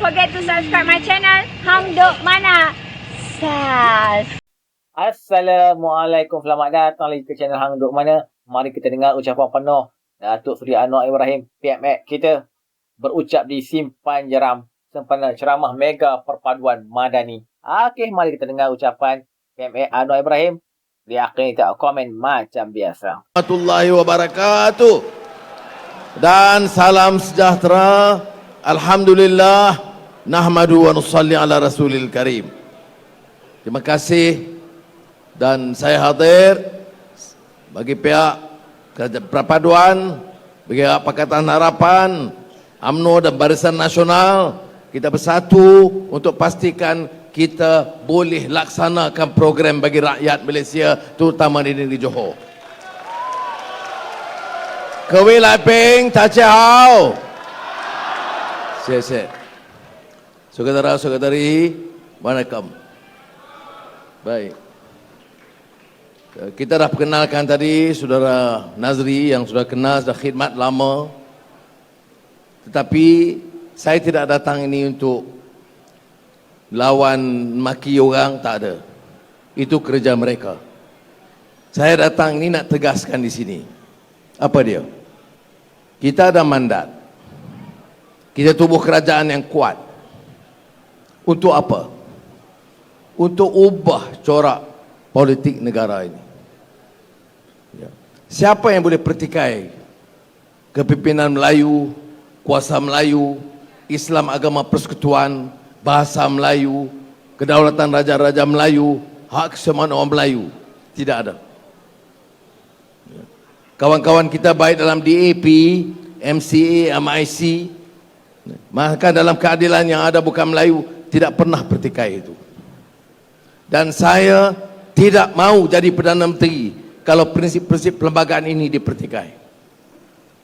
forget to subscribe my channel Hang Duk Mana. Sas. Assalamualaikum, selamat datang lagi ke channel Hang Duk Mana. Mari kita dengar ucapan penuh Datuk Seri Anwar Ibrahim PMX kita berucap di Simpan Jeram sempena ceramah mega perpaduan madani. Okey, mari kita dengar ucapan PMX Anwar Ibrahim. Dia akan tak komen macam biasa. Warahmatullahi wabarakatuh. Dan salam sejahtera. Alhamdulillah. Nahmadu wa nusalli ala rasulil karim. Terima kasih. Dan saya hadir bagi pihak perpaduan, bagi Pakatan Harapan, UMNO dan Barisan Nasional. Kita bersatu untuk pastikan kita boleh laksanakan program bagi rakyat Malaysia, terutama di negeri Johor. Kewi Lai Ping, Ta Che Hao. Siap. Saudara-saudari, Waalaikum. Baik. Kita dah perkenalkan tadi saudara Nazri yang sudah kenal, sudah khidmat lama. Tetapi saya tidak datang ini untuk lawan maki orang, tak ada. Itu kerja mereka. Saya datang ini nak tegaskan di sini. Apa dia? Kita ada mandat. Kita tubuh kerajaan yang kuat. Untuk apa? Untuk ubah corak politik negara ini. Ya. Siapa yang boleh pertikai kepimpinan Melayu, kuasa Melayu, Islam agama persekutuan, bahasa Melayu, kedaulatan raja-raja Melayu, hak kesemuan orang Melayu? Tidak ada. Kawan-kawan kita baik dalam DAP, MCA, MIC, maka dalam keadilan yang ada bukan Melayu, tidak pernah pertikai itu. Dan saya tidak mau jadi Perdana Menteri kalau prinsip-prinsip perlembagaan ini dipertikai.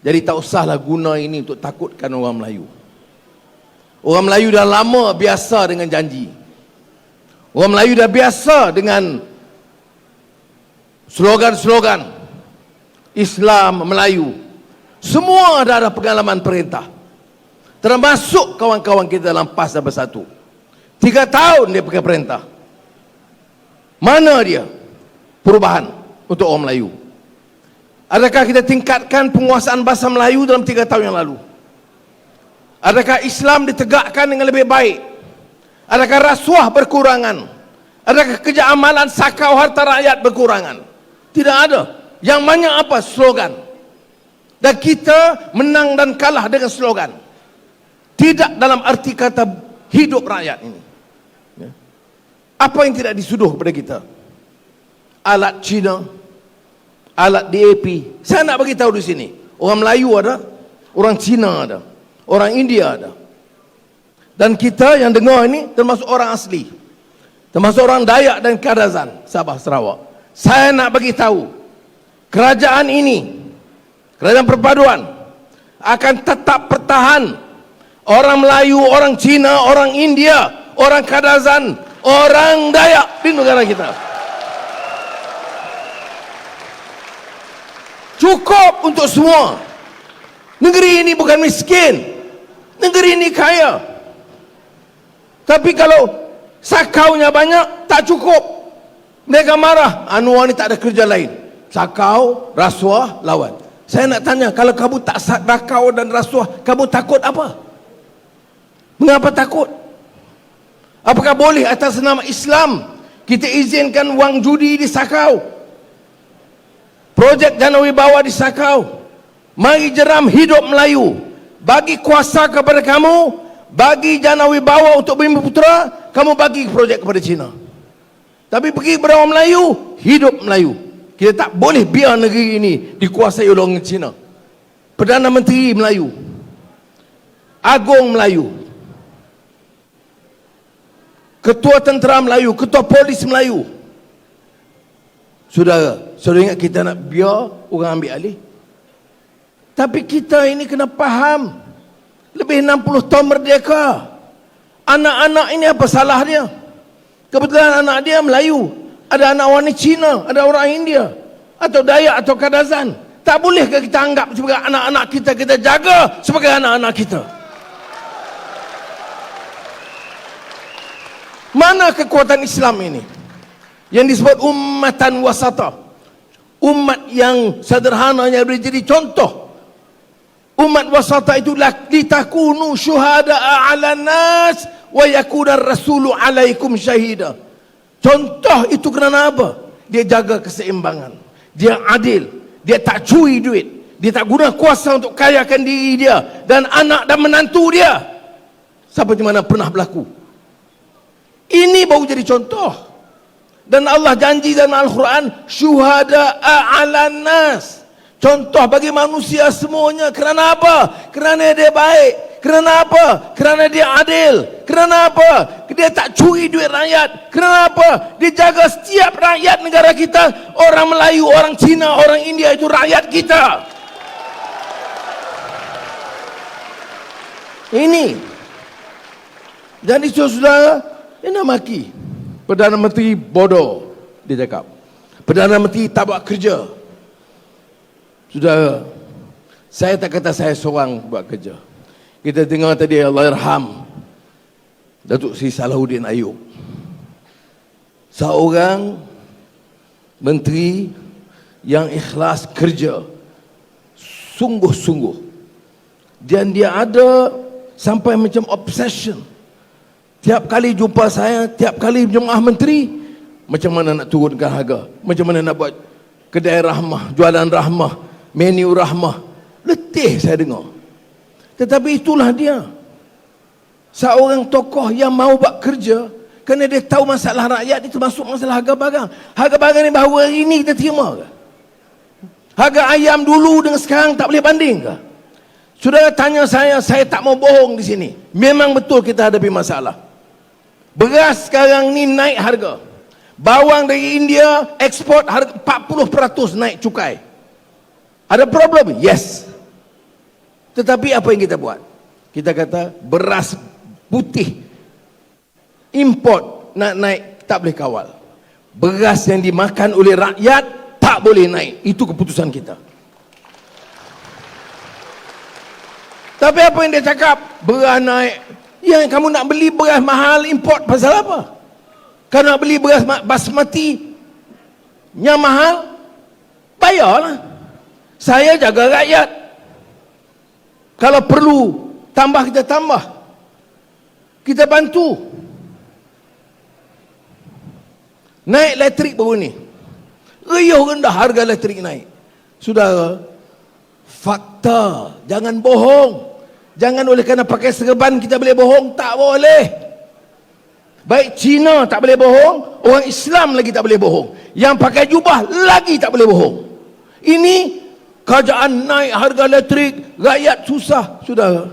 Jadi tak usahlah guna ini untuk takutkan orang Melayu. Orang Melayu dah lama biasa dengan janji. Orang Melayu dah biasa dengan slogan-slogan Islam Melayu. Semua dah ada pengalaman perintah. Termasuk kawan-kawan kita dalam PAS dan Bersatu. 3 tahun dia pakai perintah. Mana dia perubahan untuk orang Melayu? Adakah kita tingkatkan penguasaan bahasa Melayu dalam 3 tahun yang lalu? Adakah Islam ditegakkan dengan lebih baik? Adakah rasuah berkurangan? Adakah kerja amalan sakau harta rakyat berkurangan? Tidak ada. Yang banyak apa? Slogan. Dan kita menang dan kalah dengan slogan. Tidak dalam arti kata hidup rakyat ini. Ya. Apa yang tidak disuduh kepada kita? Alat Cina, alat DAP. Saya nak bagi tahu di sini. Orang Melayu ada, orang Cina ada, orang India ada. Dan kita yang dengar ini termasuk orang asli. Termasuk orang Dayak dan Kadazan, Sabah, Sarawak. Saya nak bagi tahu, kerajaan ini, kerajaan perpaduan akan tetap pertahan. Orang Melayu, orang Cina, orang India, orang Kadazan, orang Dayak di negara kita. Cukup untuk semua. Negeri ini bukan miskin. Negeri ini kaya. Tapi kalau sakaunya banyak, tak cukup. Mereka marah. Anwar ni tak ada kerja lain. Sakau, rasuah, lawan. Saya nak tanya, kalau kamu tak sakau dan rasuah, kamu takut apa? Mengapa takut? Apakah boleh atas nama Islam kita izinkan wang judi di Sakau? Projek Jana Wibawa di Sakau. Mari jeram hidup Melayu. Bagi kuasa kepada kamu, bagi Jana Wibawa untuk Bumi Putra, kamu bagi projek kepada Cina. Tapi pergi kepada orang Melayu, hidup Melayu. Kita tak boleh biar negeri ini dikuasai oleh orang Cina. Perdana Menteri Melayu, Agung Melayu, Ketua Tentera Melayu, Ketua Polis Melayu. Saudara ingat kita nak biar orang ambil alih? Tapi kita ini kena faham, lebih 60 tahun merdeka. Anak-anak ini apa salah dia? Kebetulan anak dia Melayu. Ada anak warna Cina, ada orang India, atau Dayak atau Kadazan. Tak bolehkah kita anggap sebagai anak-anak kita, kita jaga sebagai anak-anak kita? Mana kekuatan Islam ini? Yang disebut ummatan wasata. Umat yang sederhananya boleh jadi contoh. Umat wasata itu litakunu syuhada'a 'alan nas wa yakuna rasulu 'alaikum syahida. Contoh itu kerana apa? Dia jaga keseimbangan. Dia adil. Dia tak curi duit. Dia tak guna kuasa untuk kayakan diri dia dan anak dan menantu dia. Seperti mana pernah berlaku. Ini baru jadi contoh. Dan Allah janji dalam Al-Quran, syuhada'a 'alan nas. Contoh bagi manusia semuanya. Kerana apa? Kerana dia baik. Kerana apa? Kerana dia adil. Kerana apa? Dia tak curi duit rakyat. Kerana apa? Dia jaga setiap rakyat negara kita. Orang Melayu, orang Cina, orang India itu rakyat kita. Ini. Jadi saudara, ini nak maki. Perdana Menteri bodoh, dia cakap. Perdana Menteri tak buat kerja. Saudara, saya tak kata saya seorang buat kerja. Kita dengar tadi Allahyarham Datuk Seri Salahuddin Ayub, seorang menteri yang ikhlas kerja sungguh-sungguh, dan dia ada sampai macam obsession. Tiap kali jumpa saya, tiap kali jemaah menteri, macam mana nak turunkan harga, macam mana nak buat kedai rahmah, jualan rahmah, menu rahmah. Letih saya dengar. Tetapi itulah dia, seorang tokoh yang mau buat kerja kerana dia tahu masalah rakyat itu, masuk masalah harga barang. Harga barang ni baru hari ini kita terima ke? Harga ayam dulu dengan sekarang tak boleh banding ke? Saudara tanya saya tak mau bohong di sini. Memang betul kita hadapi masalah. Beras sekarang ni naik harga. Bawang dari India ekspor harga 40% naik cukai. Ada problem? Yes. Tetapi apa yang kita buat? Kita kata beras putih import nak naik tak boleh kawal. Beras yang dimakan oleh rakyat tak boleh naik. Itu keputusan kita. Tapi apa yang dia cakap? Beras naik. Yang kamu nak beli beras mahal import pasal apa? Kalau nak beli beras basmati yang mahal, bayarlah. Saya jaga rakyat. Kalau perlu tambah, kita tambah. Kita bantu. Naik elektrik baru ni. Riuh rendah harga elektrik naik. Saudara, fakta. Jangan bohong. Jangan oleh kerana pakai serban kita boleh bohong. Tak boleh. Baik Cina tak boleh bohong, orang Islam lagi tak boleh bohong. Yang pakai jubah lagi tak boleh bohong. Ini kerajaan naik harga elektrik, rakyat susah. Saudara,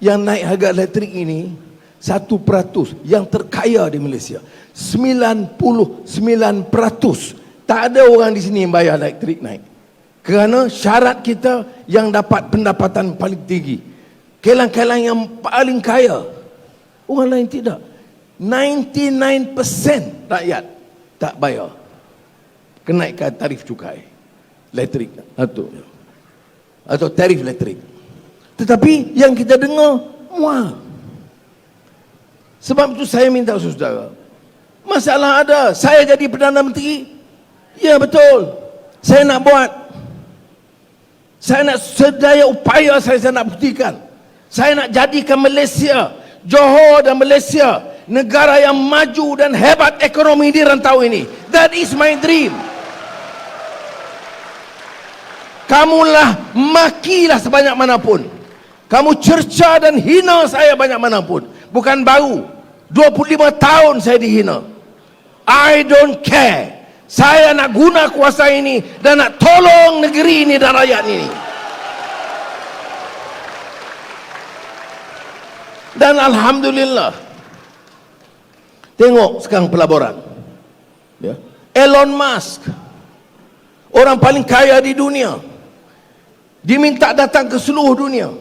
yang naik harga elektrik ini 1% yang terkaya di Malaysia. 99% tak ada orang di sini yang bayar elektrik naik. Kerana syarat kita yang dapat pendapatan paling tinggi. Kelang-kelang yang paling kaya. Orang lain tidak. 99% rakyat tak bayar kenaikan tarif cukai elektrik atau tarif elektrik. Tetapi yang kita dengar, wah. Sebab itu saya minta saudara, masalah ada, saya jadi Perdana Menteri, ya betul, saya nak buat, saya nak sedaya upaya saya nak buktikan, saya nak jadikan Malaysia, Johor dan Malaysia negara yang maju dan hebat ekonomi di rantau ini. That is my dream. Kamulah makilah sebanyak manapun, kamu cerca dan hina saya banyak manapun. Bukan baru, 25 tahun saya dihina. I don't care. Saya nak guna kuasa ini dan nak tolong negeri ini dan rakyat ini. Dan alhamdulillah, tengok sekarang pelaburan, ya. Elon Musk, orang paling kaya di dunia, diminta datang ke seluruh dunia.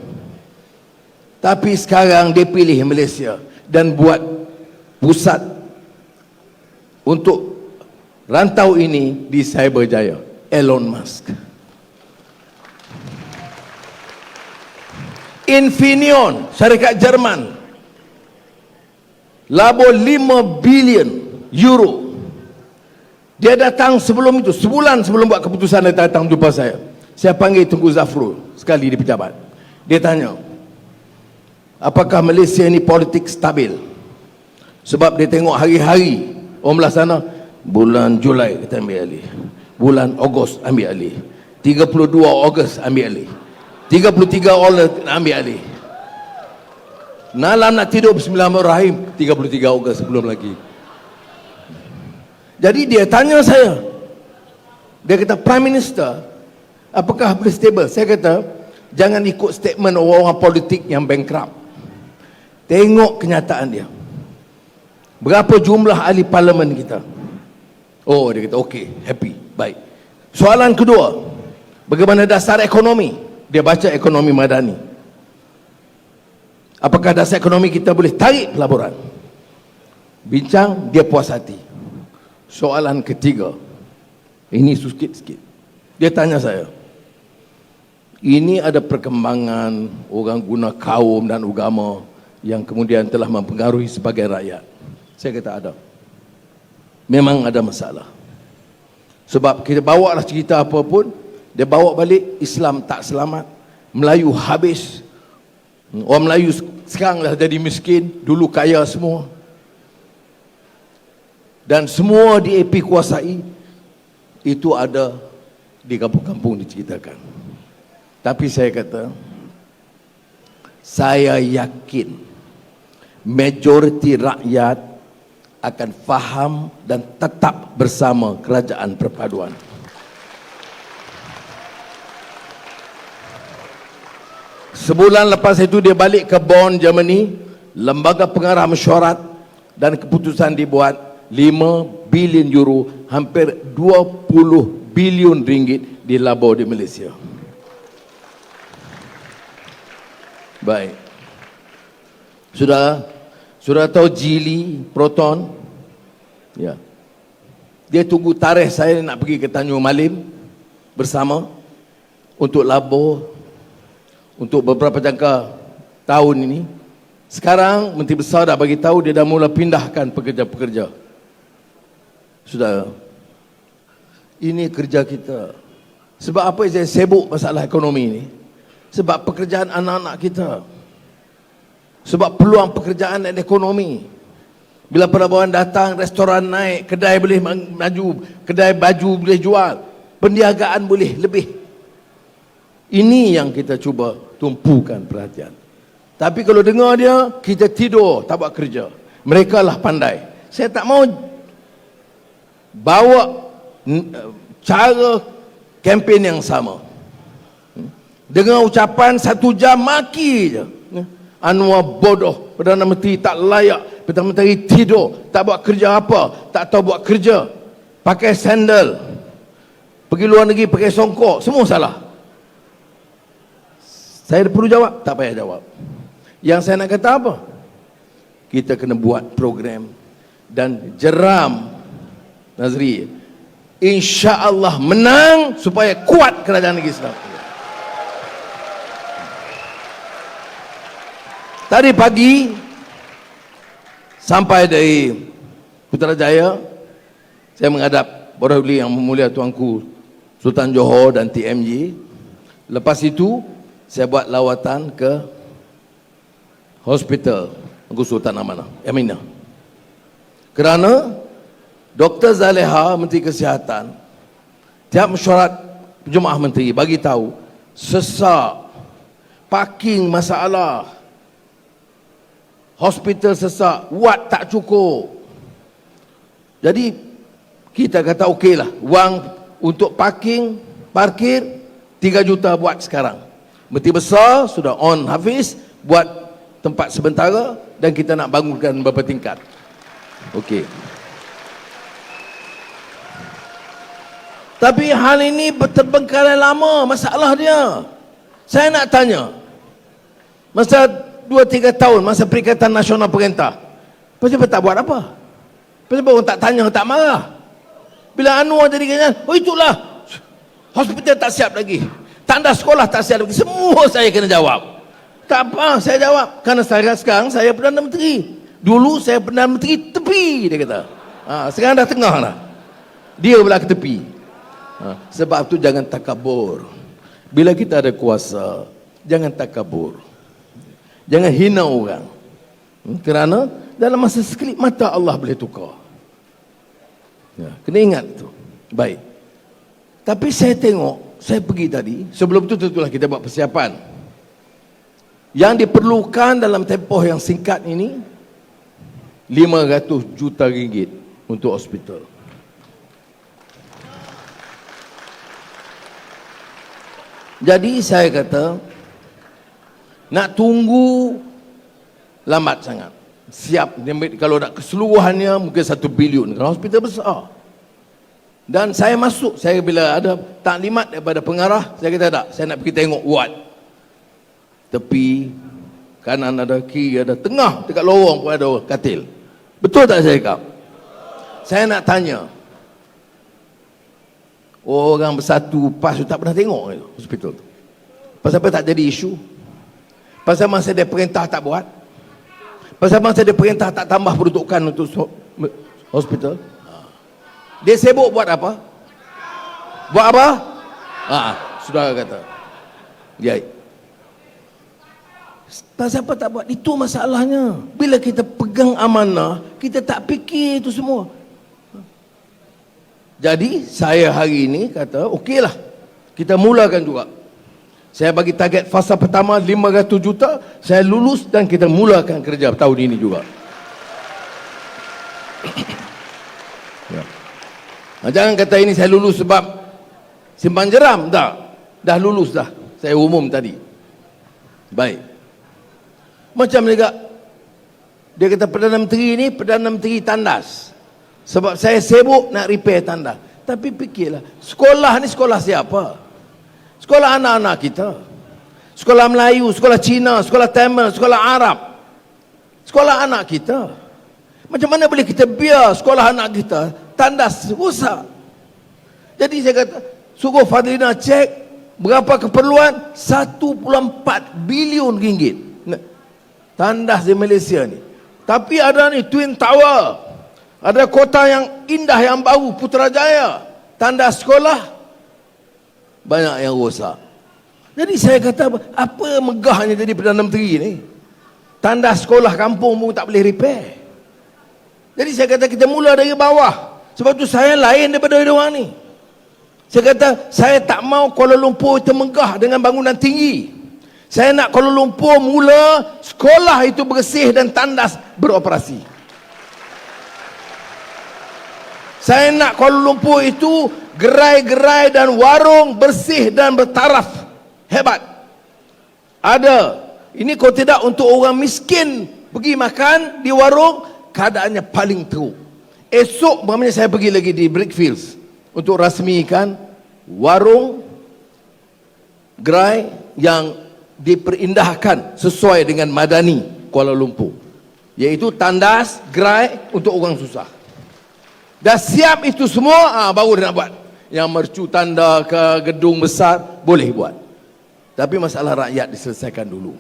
Tapi sekarang dia pilih Malaysia dan buat pusat untuk rantau ini di Cyberjaya. Elon Musk. Infineon, syarikat Jerman, labur 5 bilion euro. Dia datang sebelum itu, sebulan sebelum buat keputusan, dia datang jumpa saya. Saya panggil Tunku Zafrul sekali di pejabat. Dia tanya, apakah Malaysia ini politik stabil? Sebab dia tengok hari-hari orang belah sana, bulan Julai kita ambil alih, bulan Ogos ambil alih, 32 Ogos ambil alih, 33 Ogos ambil alih. Malam nak tidur Bismillahirrahmanirrahim, 33 Ogos sebelum lagi. Jadi dia tanya saya, dia kata, Prime Minister, apakah boleh stable? Saya kata, jangan ikut statement orang-orang politik yang bankrupt. Tengok kenyataan dia. Berapa jumlah ahli parlimen kita? Oh, dia kata, okey, happy, baik. Soalan kedua, bagaimana dasar ekonomi? Dia baca ekonomi madani. Apakah dasar ekonomi kita boleh tarik pelaburan? Bincang, dia puas hati. Soalan ketiga, ini sikit-sikit. Dia tanya saya, ini ada perkembangan orang guna kaum dan agama yang kemudian telah mempengaruhi sebagai rakyat. Saya kata ada. Memang ada masalah. Sebab kita bawa lah cerita apa pun, dia bawa balik, Islam tak selamat, Melayu habis. Orang Melayu sekarang dah jadi miskin, dulu kaya semua. Dan semua di AP kuasai, itu ada di kampung-kampung diceritakan. Tapi saya kata, saya yakin majoriti rakyat akan faham dan tetap bersama kerajaan perpaduan. Sebulan lepas itu dia balik ke Bonn, Germany. Lembaga pengarah mesyuarat dan keputusan dibuat 5 bilion euro, hampir 20 bilion ringgit dilabur di Malaysia. Baik. Sudah tahu Geely Proton? Ya. Dia tunggu tarikh saya nak pergi ke Tanjung Malim bersama untuk labur untuk beberapa jangka tahun ini. Sekarang Menteri Besar dah bagi tahu dia dah mula pindahkan pekerja-pekerja. Sudah, ini kerja kita. Sebab apa saya sibuk masalah ekonomi ini? Sebab pekerjaan anak-anak kita. Sebab peluang pekerjaan dan ekonomi. Bila perempuan datang, restoran naik, kedai boleh maju, kedai baju boleh jual, perniagaan boleh lebih. Ini yang kita cuba tumpukan perhatian. Tapi kalau dengar dia, kita tidur, tak buat kerja. Mereka lah pandai. Saya tak mau bawa cara kempen yang sama. Dengan ucapan 1 jam maki je. Anwar bodoh, Perdana Menteri tak layak, Perdana Menteri tidur, tak buat kerja apa, tak tahu buat kerja, pakai sandal, pergi luar negeri pakai songkok, semua salah. Saya perlu jawab? Tak payah jawab. Yang saya nak kata apa? Kita kena buat program dan jeram Nazri, insya-Allah menang supaya kuat kerajaan negeri Islam. Tadi pagi sampai dari Putrajaya, saya menghadap Borahuli yang mulia Tuanku Sultan Johor dan TMJ. Lepas itu saya buat lawatan ke hospital Tuanku Sultan Aminah. Kerana Dr. Zaleha, Menteri Kesihatan, tiap mesyuarat Jemaah Menteri bagi tahu sesak, parking masalah, hospital sesak, wad tak cukup. Jadi kita kata okeylah, wang untuk parking, parkir 3 juta buat sekarang. Menteri Besar sudah on Hafiz buat tempat sementara dan kita nak bangunkan beberapa tingkat. Okey. Tapi hal ini terbengkalai lama masalah dia. Saya nak tanya, masa 2-3 tahun masa Perikatan Nasional Perintah, kenapa tak buat apa? Kenapa orang tak tanya, tak marah? Bila Anwar jadi kenyan, oh itulah hospital tak siap lagi, tanda sekolah tak siap lagi, semua saya kena jawab. Tak apa, saya jawab, kerana sekarang saya Perdana Menteri. Dulu saya Perdana Menteri tepi, dia kata. Sekarang dah tengah dah. Dia belah ke tepi. Sebab tu jangan takabur. Bila kita ada kuasa, jangan takabur. Jangan hina orang. Kerana dalam masa sekelip mata Allah boleh tukar. Kena ingat tu. Baik. Tapi saya tengok, saya pergi tadi, sebelum tu tentulah kita buat persiapan. Yang diperlukan dalam tempoh yang singkat ini 500 juta ringgit untuk hospital. Jadi saya kata, nak tunggu lambat sangat. Siap, kalau nak keseluruhannya mungkin 1 bilion, kerana hospital besar. Dan saya masuk, saya bila ada taklimat daripada pengarah, saya kata tak, saya nak pergi tengok ward. Tepi, kanan ada, kiri ada, tengah, dekat lorong pun ada katil. Betul tak saya cakap? Saya nak tanya, orang bersatu PAS tu tak pernah tengok ke hospital tu? Pasal apa tak jadi isu? Pasal masa dia perintah tak buat? Pasal masa dia perintah tak tambah peruntukan untuk hospital? Dia sibuk buat apa? Buat apa? Saudara kata. Ya. Pasal apa tak buat? Itu masalahnya. Bila kita pegang amanah, kita tak fikir itu semua. Jadi saya hari ini kata, okeylah, kita mulakan juga. Saya bagi target fasa pertama 500 juta, saya lulus dan kita mulakan kerja tahun ini juga. Ya. Jangan kata ini saya lulus sebab simpan jeram, tak. Dah lulus dah. Saya umum tadi. Baik. Macam juga dia kata Perdana Menteri ini Perdana Menteri tandas. Sebab saya sibuk nak repair tandas. Tapi fikirlah, sekolah ni sekolah siapa? Sekolah anak-anak kita. Sekolah Melayu, sekolah Cina, sekolah Tamil, sekolah Arab. Sekolah anak kita. Macam mana boleh kita biar sekolah anak kita tandas rosak? Jadi saya kata, suruh Fadlina cek berapa keperluan, 1.4 bilion ringgit. Tandas di Malaysia ni. Tapi ada ni Twin Tower. Ada kota yang indah yang baru, Putrajaya. Tandas sekolah banyak yang rosak. Jadi saya kata, apa megahnya jadi Perdana Menteri ni? Tandas sekolah kampung pun tak boleh repair. Jadi saya kata kita mula dari bawah. Sebab tu saya lain daripada orang ni. Saya kata saya tak mau Kuala Lumpur itu megah dengan bangunan tinggi. Saya nak Kuala Lumpur mula sekolah itu bersih dan tandas beroperasi. Saya nak Kuala Lumpur itu gerai-gerai dan warung bersih dan bertaraf. Hebat. Ada. Ini kalau tidak untuk orang miskin pergi makan di warung, keadaannya paling teruk. Esok saya pergi lagi di Brickfields untuk rasmikan warung gerai yang diperindahkan sesuai dengan Madani Kuala Lumpur, iaitu tandas gerai untuk orang susah. Dah siap itu semua, baru dia nak buat. Yang mercu tanda ke gedung besar boleh buat. Tapi masalah rakyat diselesaikan dulu.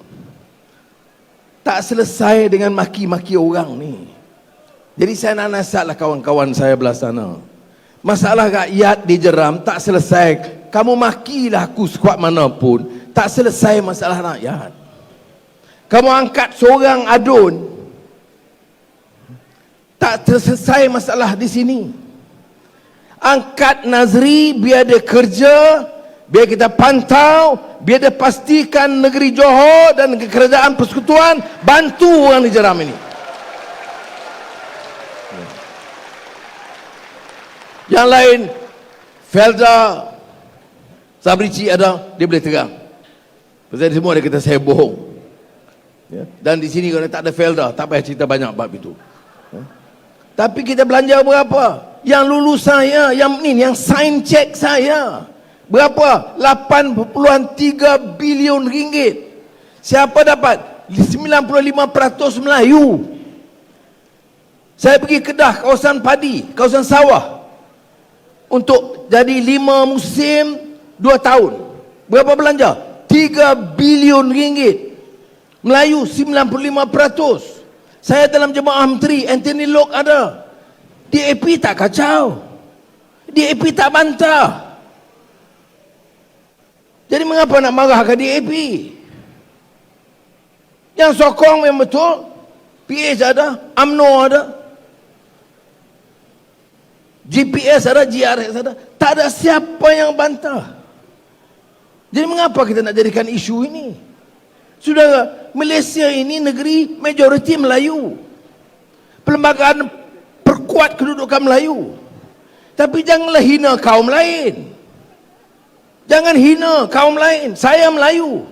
Tak selesai dengan maki-maki orang ni. Jadi saya nak nasihatlah kawan-kawan saya belah sana. Masalah rakyat dijeram tak selesai. Kamu makilah aku sekuat mana pun, tak selesai masalah rakyat. Kamu angkat seorang adun, tak selesai masalah di sini. Angkat Nazri biar dia kerja, biar kita pantau, biar dia pastikan negeri Johor dan kerajaan persekutuan bantu orang dijeram ini. Yang lain, Felda Sabrici ada, dia boleh terang. Pasal semua dia kata saya bohong. Ya. Dan di sini kalau tak ada Felda, tak payah cerita banyak bab itu. Ya. Tapi kita belanja berapa? Yang lulus saya, yang sign check saya. Berapa? 8.3 bilion ringgit. Siapa dapat? 95% Melayu. Saya pergi Kedah, kawasan padi, kawasan sawah, untuk jadi 5 musim 2 tahun. Berapa belanja? 3 bilion ringgit. Melayu 95%. Saya dalam jemaah menteri, Anthony Locke ada. DAP tak kacau. DAP tak bantah. Jadi mengapa nak marah ke DAP? Yang sokong yang betul, PH ada, UMNO ada, GPS ada, GRS ada. Tak ada siapa yang bantah. Jadi mengapa kita nak jadikan isu ini? Saudara, Malaysia ini negeri majoriti Melayu. Perlembagaan perkuat kedudukan Melayu. Tapi janganlah hina kaum lain. Jangan hina kaum lain. Saya Melayu.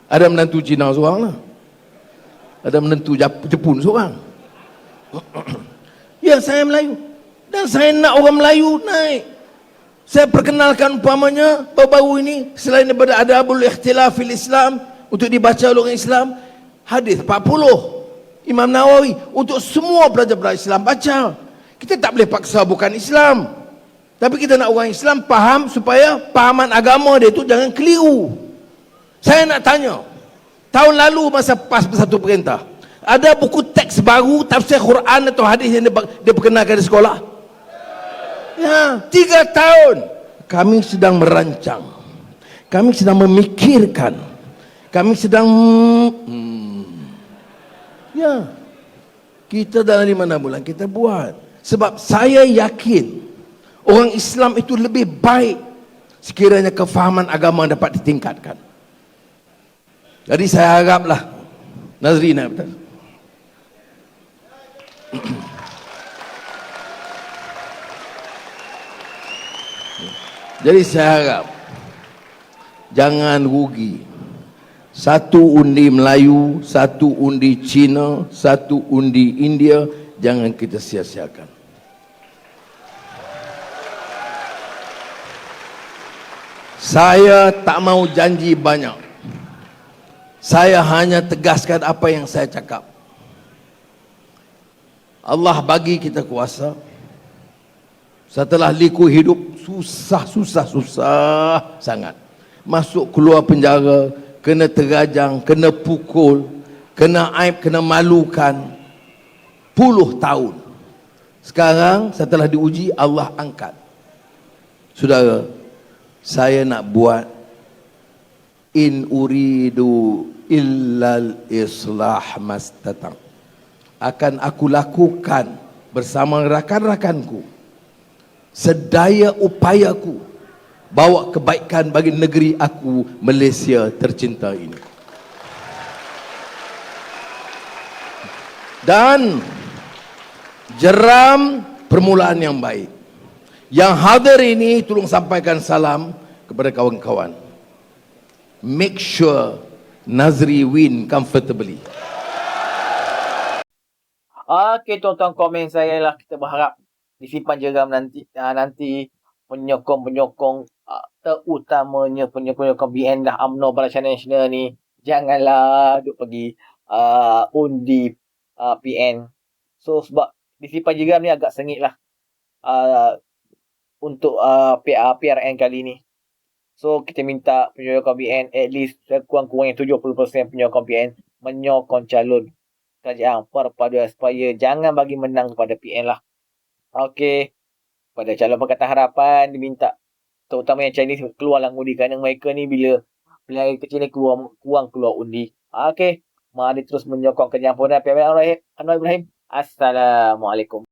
Ada menantu Cina seorang lah. Ada menantu Jepun seorang. Ya, saya Melayu. Dan saya nak orang Melayu naik. Saya perkenalkan umpamanya baru-baru ini, selain daripada adabul ikhtilaf fil Islam, untuk dibaca oleh orang Islam, hadis 40 Imam Nawawi untuk semua pelajar-pelajar Islam baca. Kita tak boleh paksa bukan Islam, tapi kita nak orang Islam faham supaya pahaman agama dia tu jangan keliru. Saya nak tanya, tahun lalu masa PAS Bersatu Perintah, ada buku teks baru tafsir Quran atau hadis yang dia perkenalkan di sekolah? Ya, 3 tahun kami sedang merancang, kami sedang memikirkan, kami sedang ya, kita dalam 5-6 bulan kita buat. Sebab saya yakin orang Islam itu lebih baik sekiranya kefahaman agama dapat ditingkatkan. Jadi saya haraplah Nazrina, betul? Jadi saya harap jangan rugi. 1 undi Melayu, 1 undi Cina, 1 undi India, jangan kita sia-siakan. Saya tak mau janji banyak. Saya hanya tegaskan apa yang saya cakap. Allah bagi kita kuasa. Setelah liku hidup susah sangat. Masuk keluar penjara, kena terajang, kena pukul, kena aib, kena malukan. Puluh tahun. Sekarang setelah diuji, Allah angkat. Saudara, saya nak buat in uridu illal islah mastatang. Akan aku lakukan bersama rakan-rakanku sedaya upayaku bawa kebaikan bagi negeri aku Malaysia tercinta ini. Dan jeram permulaan yang baik. Yang hadir ini tolong sampaikan salam kepada kawan-kawan. Make sure Nazri win comfortably. Okey, tuan-tuan, komen saya lah, kita berharap disimpan jeram nanti penyokong-penyokong terutamanya penyokong BN dah UMNO Barisan Nasional ni janganlah duk pergi undi PN. So sebab disimpan jeram ni agak sengit lah untuk PRN kali ni. So kita minta penyokong BN at least sekurang-kurangnya 70% penyokong BN menyokong calon kerajaan perpaduan supaya jangan bagi menang kepada PN lah. Okey, pada calon Pakatan Harapan diminta, terutama yang Chinese, keluarlah undi kerana mereka ni bila pilihan kecil ni kurang keluar undi. Okey, mari terus menyokong kenyampunan PMN Anwar Ibrahim. Assalamualaikum.